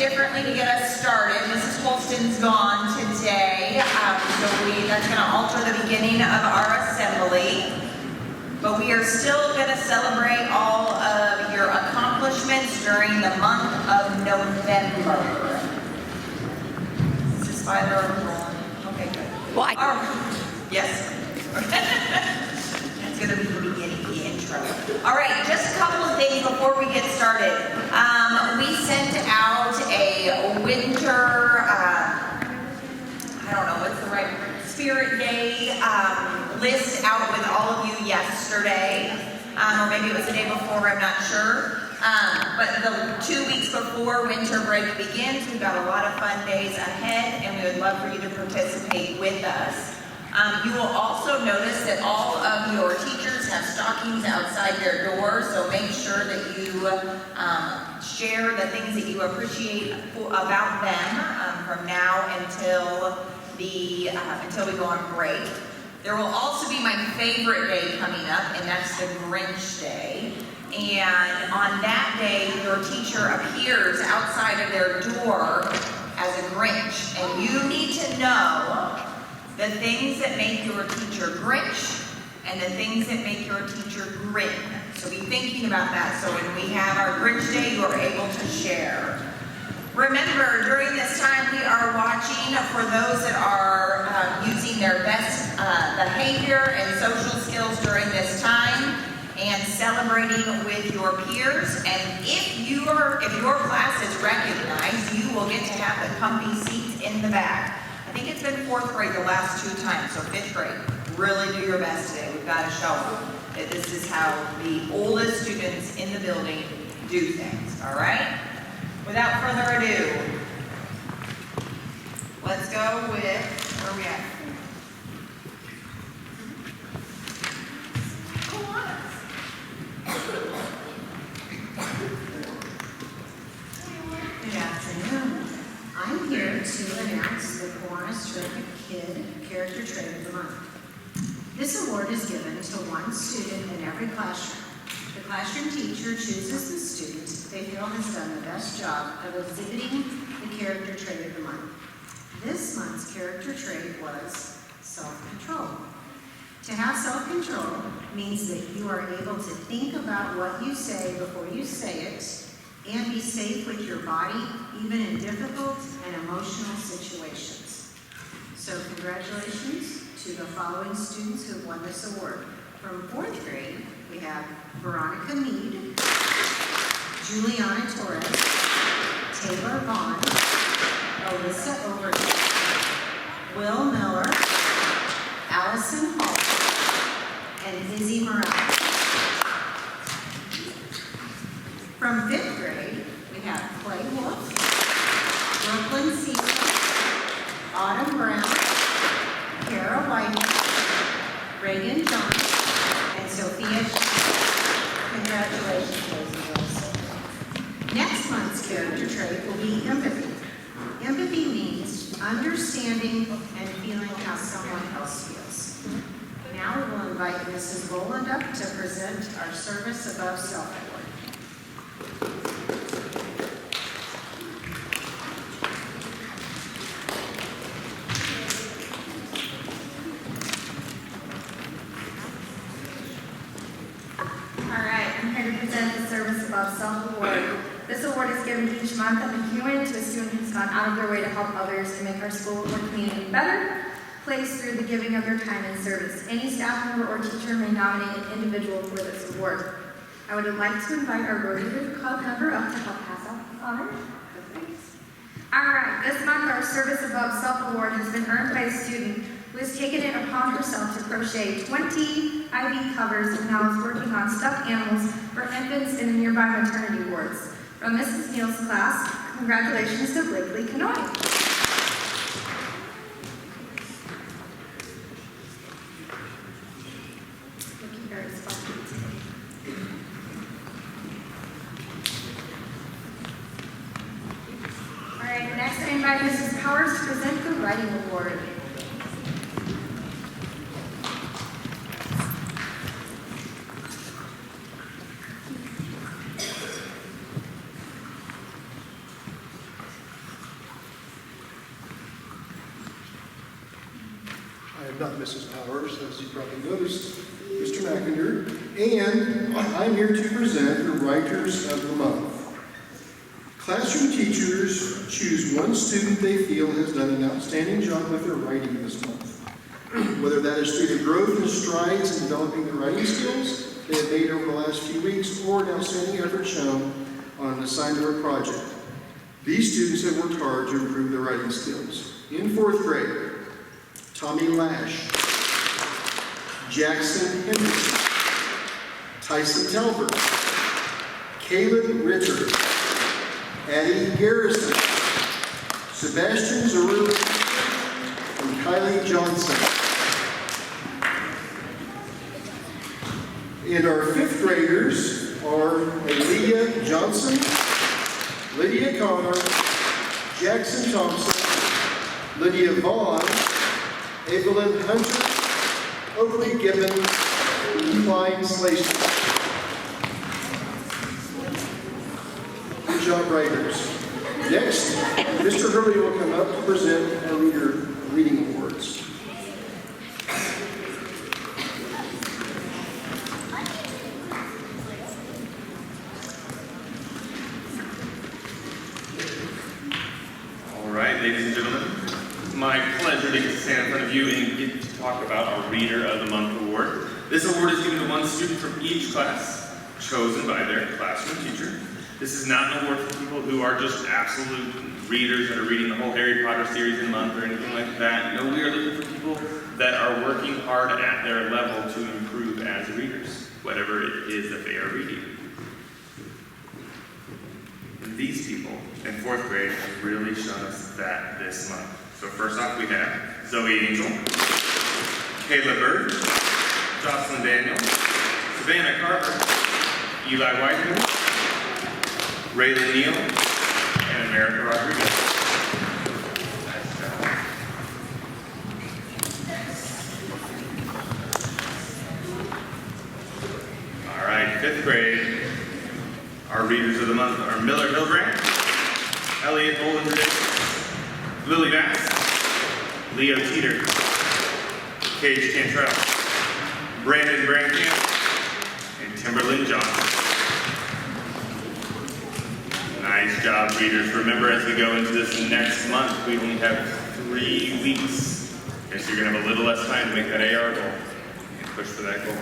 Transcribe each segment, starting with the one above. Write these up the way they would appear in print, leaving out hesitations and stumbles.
differently to get us started. Mrs. Holston's gone today, so that's going to alter the beginning of our assembly. But we are still going to celebrate all of your accomplishments during the month of November. Is this Filer rolling? Okay, good. Why? Yes. That's going to be the beginning, the intro. All right, just a couple of things before we get started. We sent out a winter, I don't know, what's the right word? Spirit Day list out with all of you yesterday, or maybe it was the day before, I'm not sure. But the 2 weeks before winter break begins, we've got a lot of fun days ahead, and we would love for you to participate with us. You will also notice that all of your teachers have stockings outside their doors, so make sure that you share the things that you appreciate about them from now until we go on break. There will also be my favorite day coming up, and that's the Grinch Day. And on that day, your teacher appears outside of their door as a Grinch, and you need to know the things that make your teacher Grinch and the things that make your teacher grin. So be thinking about that, so when we have our Grinch Day, you are able to share. Remember, during this time, we are watching for those that are using their best behavior and social skills during this time and celebrating with your peers. And if your class is recognized, you will get to have the comfy seats in the back. I think it's been 4th grade the last 2 times, so 5th grade. Really do your best today. We've got to show them that this is how the oldest students in the building do things, all right? Without further ado, let's go with, where are we at? Good afternoon. I'm here to announce the Kiwanis Terrific Kid Character Trait of the Month. This award is given to one student in every classroom. The classroom teacher chooses the student they feel has done the best job of exhibiting the character trait of the month. This month's character trait was self-control. To have self-control means that you are able to think about what you say before you say it and be safe with your body, even in difficult and emotional situations. So congratulations to the following students who won this award. From 4th grade, we have Veronica Mead, Juliana Torres, Taylor Vaughn, Alyssa Overton, Will Miller, Allison Hall, and Izzy Morales. From 5th grade, we have Clay Wolf, Brooklyn Cecil, Autumn Brown, Kara White, Reagan Johnson, and Sophia Shea. Congratulations, boys and girls. Next month's character trait will be empathy. Empathy means understanding and feeling how someone else feels. Now we will invite Mrs. Boland up to present our Service Above Self award. Self Award. This award is given each month at McEowen to a student who's gone out of their way to help others to make our school or community better, placed through the giving of their time and service. Any staff member or teacher may nominate an individual for this award. I would like to invite our Rotary Club member up to help pass out this honor. All right, this month our Service Above Self Award has been earned by a student who has taken it upon herself to crochet 20 IV covers and now is working on stuffed animals for infants in the nearby maternity wards. From Mrs. Neal's class, congratulations to Blakely Canoy. Looking very sparkly today. All right, next I invite Mrs. Powers to present the Writing Award. not Mrs. Powers, as you probably noticed, Mr. McIntyre, and I'm here to present the Writers of the Month. Classroom teachers choose one student they feel has done an outstanding job with their writing this month. Whether that is through the growth and strides in developing the writing skills they have made over the last few weeks, or an outstanding effort shown on an assignment or project. These students have worked hard to improve their writing skills. In 4th grade, Tommy Lash, Jackson Henderson, Tyson Talbert, Caleb Ritter, Addie Garrison, Sebastian Zaruri, and Kylie Johnson. And our 5th graders are Aaliyah Johnson, Lydia Connor, Jackson Thompson, Lydia Vaughn, Evelyn Hunter, Oakley Gibbons, and Klein Slater. Good job, writers. Next, Mr. Hurley will come up to present our reading awards. All right, ladies and gentlemen, it's my pleasure to get to stand in front of you and get to talk about our Reader of the Month award. This award is given to one student from each class, chosen by their classroom teacher. This is not an award for people who are just absolute readers that are reading the whole Harry Potter series in a month or anything like that. No, we are looking for people that are working hard at their level to improve as readers, whatever it is that they are reading. And these people in 4th grade have really shown us that this month. So first off, we have Zoe Angel, Kayla Bird, Jocelyn Daniel, Savannah Carver, Eli Whiteman, Raylan Neal, and America Rodriguez. Nice job. All right, 5th grade. Our readers of the month are Miller Hildbrand, Elliot Bollinger, Lily Bass, Leo Teeter, Cage Cantrell, Brandon Brandcamp, and Timberlyn Johnson. Nice job, readers. Remember, as we go into this next month, we only have 3 weeks. Okay, so you're going to have a little less time to make that AR goal and push for that goal.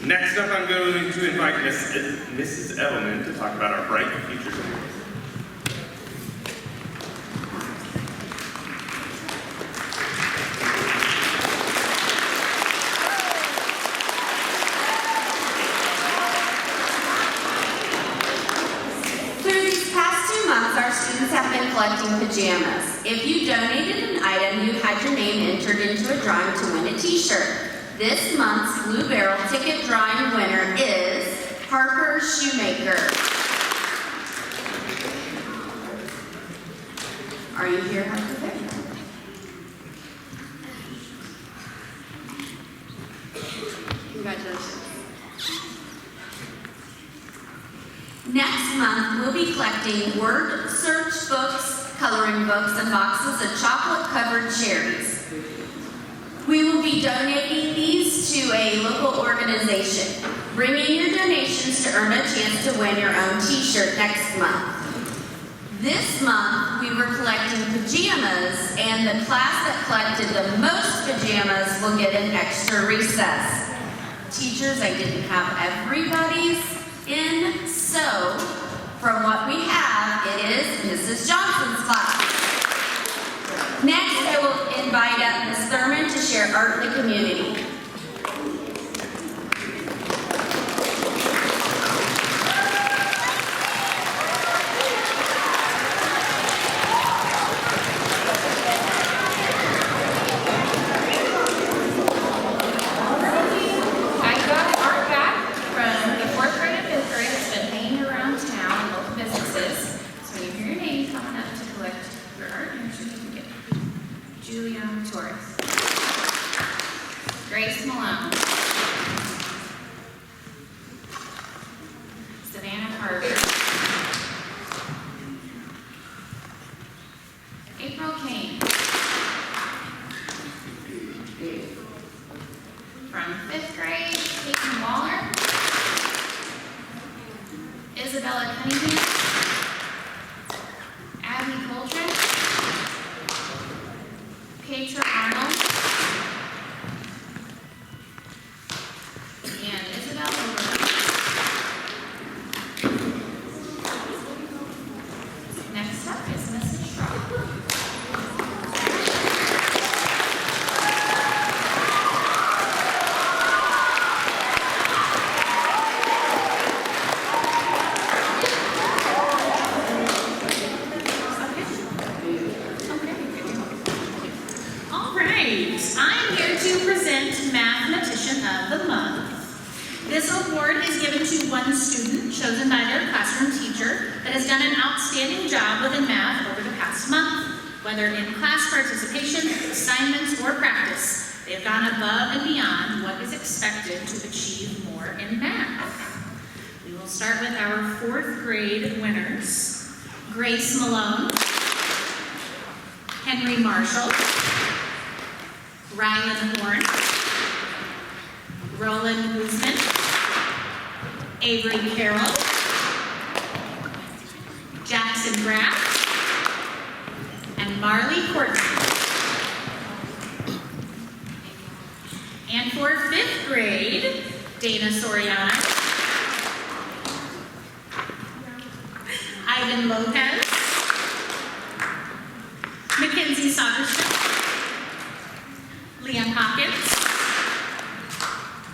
Next up, I'm going to invite Mrs. Edelman to talk about our Bright Futures Award. Our students have been collecting pajamas. If you donated an item, you had your name entered into a drawing to win a t-shirt. This month's Blue Barrel ticket drawing winner is Parker Shoemaker. Are you here, Parker? Congratulations. Next month, we'll be collecting word search books, coloring books, and boxes of chocolate-covered cherries. We will be donating these to a local organization. Bring in your donations to earn a chance to win your own t-shirt next month. This month, we were collecting pajamas, and the class that collected the most pajamas will get an extra recess. Teachers, I didn't have everybody's in, so from what we have, it is Mrs. Johnson's class. Next, I will invite up Ms. Thurman to share art in the community. award is given to one student chosen by their classroom teacher that has done an outstanding job within math over the past month. Whether in class participation, assignments, or practice, they have gone above and beyond what is expected to achieve more in math. We will start with our 4th grade winners. Grace Malone, Henry Marshall, Rylan Horn, Roland Guzman, Avery Carroll, Jackson Graff, and Marley Courtney. And for 5th grade, Dana Soriano, Ivan Lopez, Mackenzie Soderstrom, Liam Hawkins,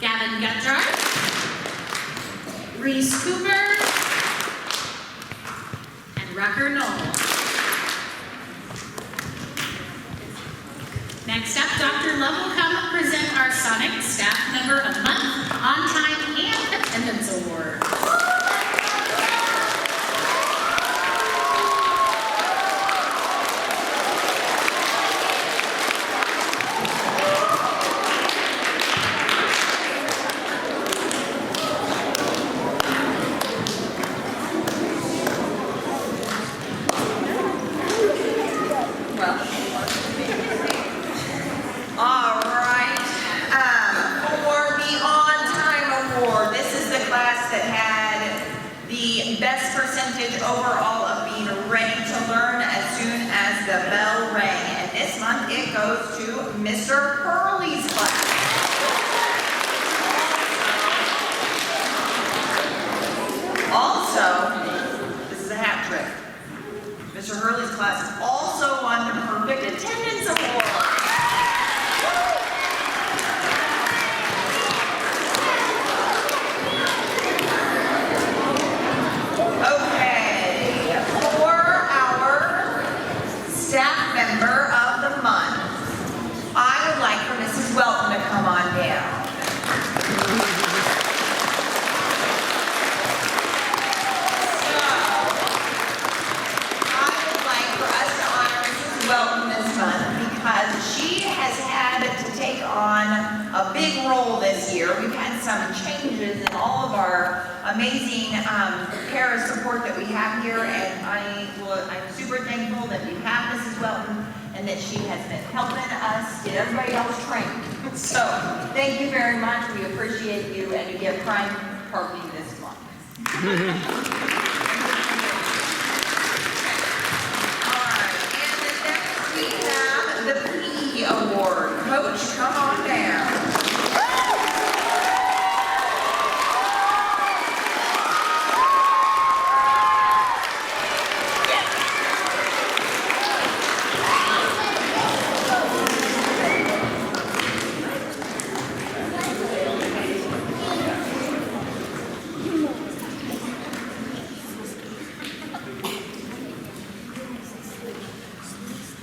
Gavin Gutjar, Reese Cooper, and Rucker Knoll. Next up, Dr. Love will come present our Sonic Staff Member of the Month, On Time and Attendance Award. All right. For the on-time award, this is the class that had the best percentage overall of being ready to learn as soon as the bell rang. And this month it goes to Mr. Hurley's class. Also, this is a hat trick. Mr. Hurley's class also won the Perfect Attendance Award. Okay, for our staff member of the month, I would like for Mrs. Welton to come on down. I would like for us to honor Mrs. Welton this month because she has had to take on a big role this year. We've had some changes in all of our amazing para support that we have here, and I'm super thankful that we have Mrs. Welton and that she has been helping us get everybody else trained. So thank you very much. We appreciate you, and you get prime parking this month. We have the PE Award. Coach, come on down.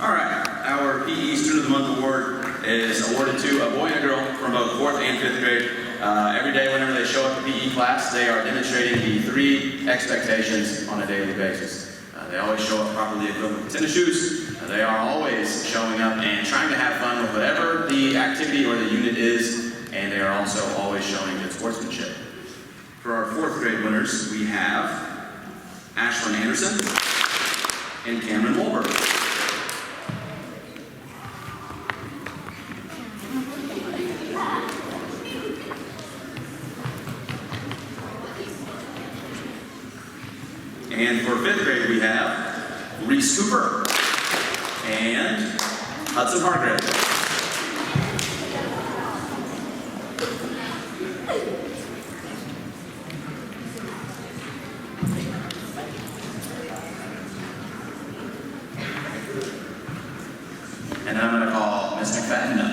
All right, our PE Student of the Month Award is awarded to a boy and a girl from both 4th and 5th grade. Every day whenever they show up to PE class, they are demonstrating the 3 expectations on a daily basis. They always show up properly equipped with tennis shoes. They are always showing up and trying to have fun with whatever the activity or the unit is, and they are also always showing good sportsmanship. For our 4th grade winners, we have Ashlyn Anderson and Cameron Wolberg. And for 5th grade, we have Reese Cooper and Hudson Hargrave. And I'm going to call Ms. McFadden up.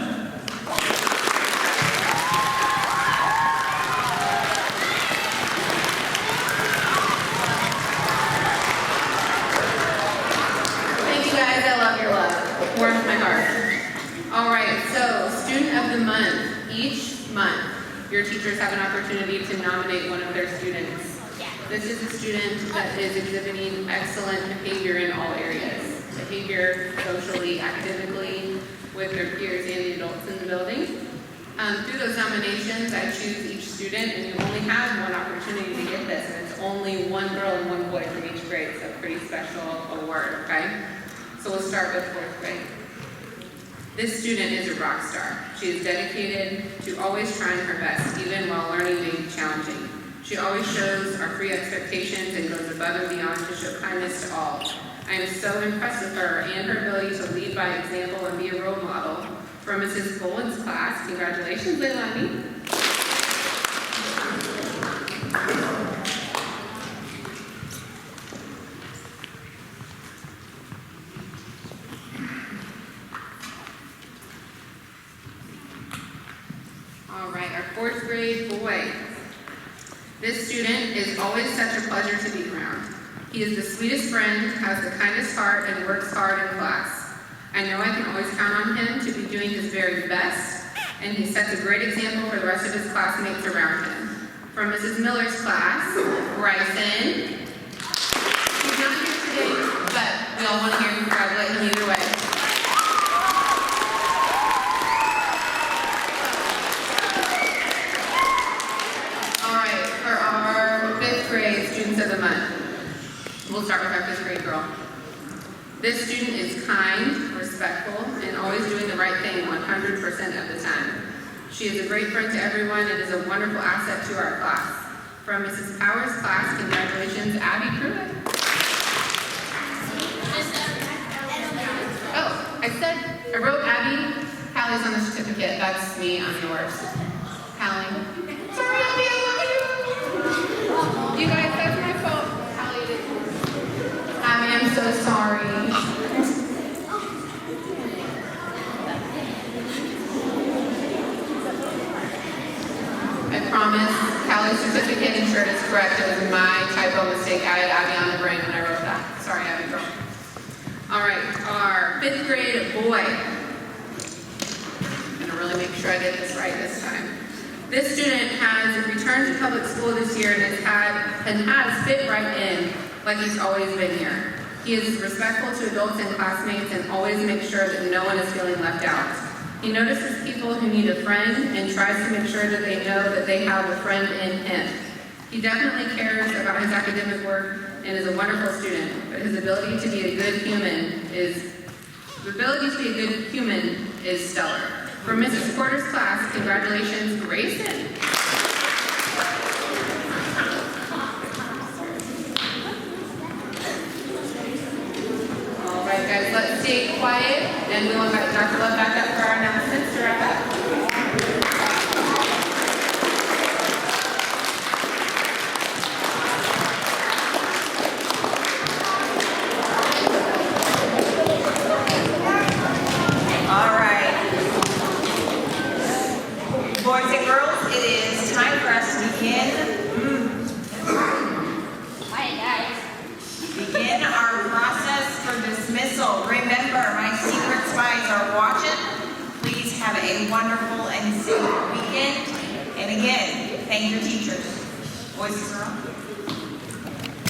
Warms my heart. All right, so student of the month. Each month, your teachers have an opportunity to nominate one of their students. This is a student that is exhibiting excellent behavior in all areas. Behavior, socially, academically, with their peers and the adults in the building. Through those nominations, I choose each student, and you only have one opportunity to get this, and it's only one girl and one boy from each grade, so a pretty special award, okay? So we'll start with 4th grade. This student is a rock star. She is dedicated to always trying her best, even while learning may be challenging. She always shows our free expectations and goes above and beyond to show kindness to all. I am so impressed with her and her ability to lead by example and be a role model. From Mrs. Boland's class, congratulations, Leilani. All right, our 4th grade boy. This student is always such a pleasure to be around. He is the sweetest friend, has the kindest heart, and works hard in class. I know I can always count on him to be doing his very best, and he sets a great example for the rest of his classmates around him. From Mrs. Miller's class, Bryson. He's not here today, but we all want to hear him congratulate him either way. All right, for our 5th grade Students of the Month, we'll start with our 5th grade girl. This student is kind, respectful, and always doing the right thing 100% of the time. She is a great friend to everyone and is a wonderful asset to our class. From Mrs. Powers' class, congratulations, Abby Pruitt. Oh, I wrote Abby. Hallie's on the certificate. That's me, I'm yours. Hallie. Sorry, Abby, I love you. You guys, that's my fault. Hallie did. Abby, I'm so sorry. I promise Hallie's certificate and shirt is correct. It was my typo mistake. I had Abby on the brain when I wrote that. Sorry, Abby girl. All right, our 5th grade boy. I'm gonna really make sure I get this right this time. This student has returned to public school this year and has fit right in like he's always been here. He is respectful to adults and classmates and always makes sure that no one is feeling left out. He notices people who need a friend and tries to make sure that they know that they have a friend in him. He definitely cares about his academic work and is a wonderful student, but his ability to be a good human is stellar. From Mrs. Porter's class, congratulations, Grayson. All right, guys, let's stay quiet, and we'll invite Dr. Love back up for our announcements to wrap up. All right. Boys and girls, it is time for us to begin our process for dismissal. Remember, my secret spies are watching. Please have a wonderful and safe weekend. And again, thank your teachers. Boys and girls.